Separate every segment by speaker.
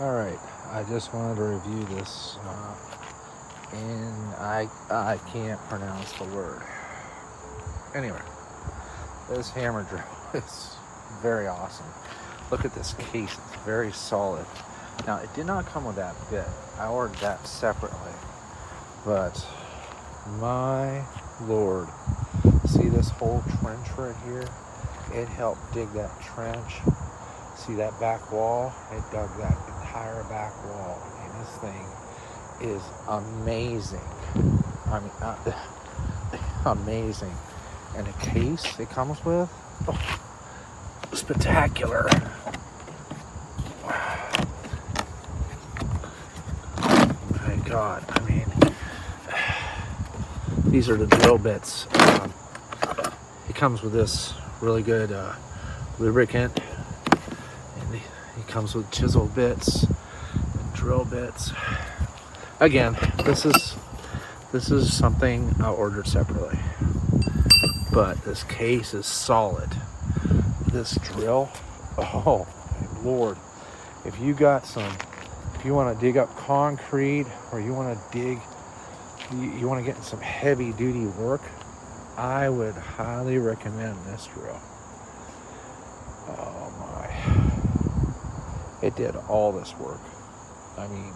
Speaker 1: Alright, I just wanted to review this, and I can't pronounce the word. Anyway, this hammer drill is very awesome. Look at this case, it's very solid. Now, it did not come with that bit. I ordered that separately. But, my lord, see this whole trench right here? It helped dig that trench. See that back wall? It dug that entire back wall. And this thing is amazing. I mean, amazing. And the case it comes with, spectacular. My God, I mean, these are the drill bits. It comes with this really good lubricant. It comes with chisel bits and drill bits. Again, this is something I ordered separately, but this case is solid. This drill, oh my Lord! If you want to dig up concrete, or you want to get in some heavy duty work, I would highly recommend this drill. Oh my. It did all this work. I mean,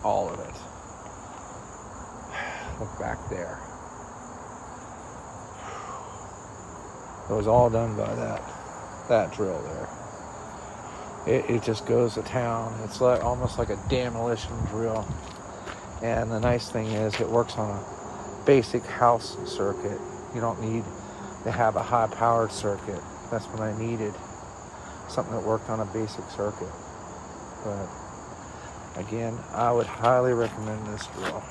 Speaker 1: all of it. Look back there. It was all done by that drill there. It just goes to town. It's like almost like a demolition drill. And the nice thing is it works on a basic house circuit. You don't need to have a high-powered circuit. That's what I needed. Something that worked on a basic circuit. But again, I would highly recommend this drill.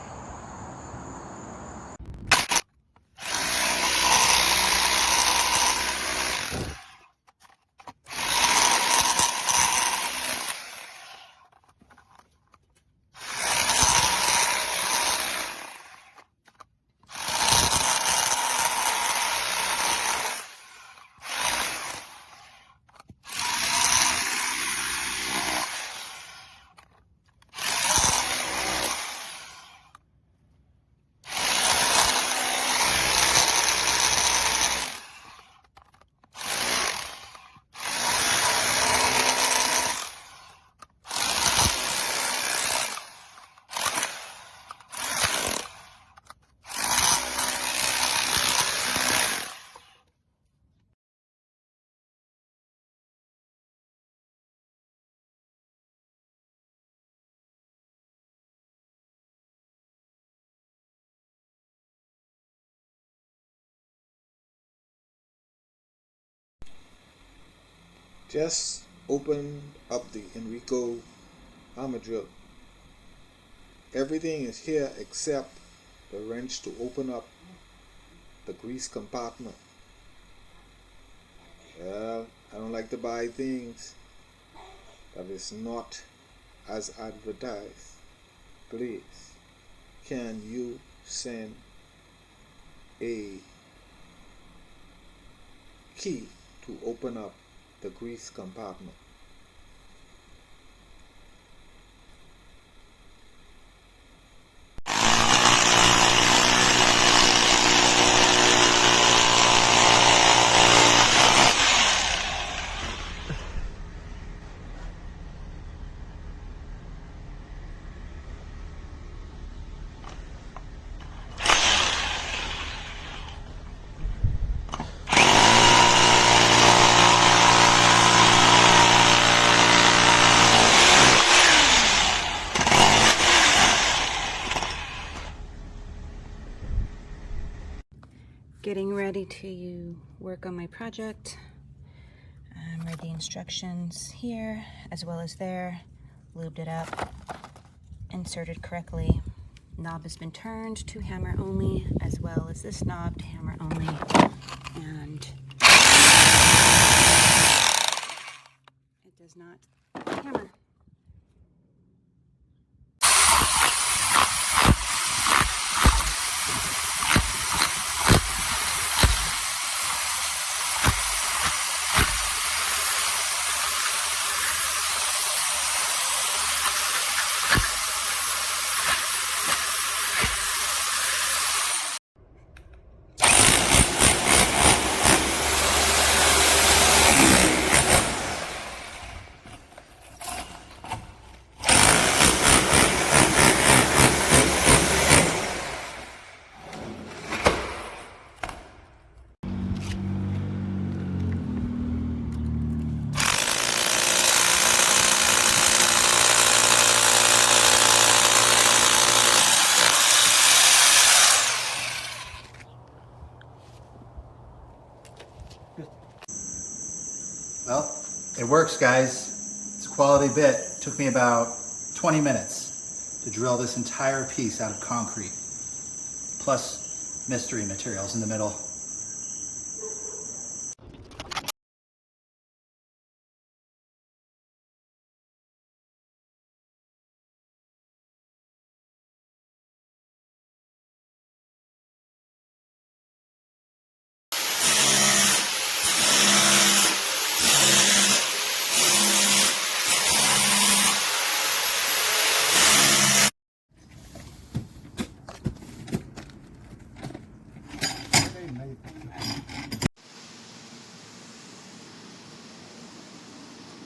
Speaker 2: Just open up the ENEACRO hammer drill. Everything is here except the wrench to open up the grease compartment. Well, I don't like to buy things that is not as advertised. Please, can you send a key to open up the grease compartment?
Speaker 3: Getting ready to work on my project. Read the instructions here as well as there. Lubed it up, inserted correctly. Knob has been turned to hammer only, as well as this knob to hammer only. And it does not hammer.
Speaker 4: works, guys. It's a quality bit. It took me about 20 minutes to drill this entire piece out of concrete, plus mystery materials in the middle.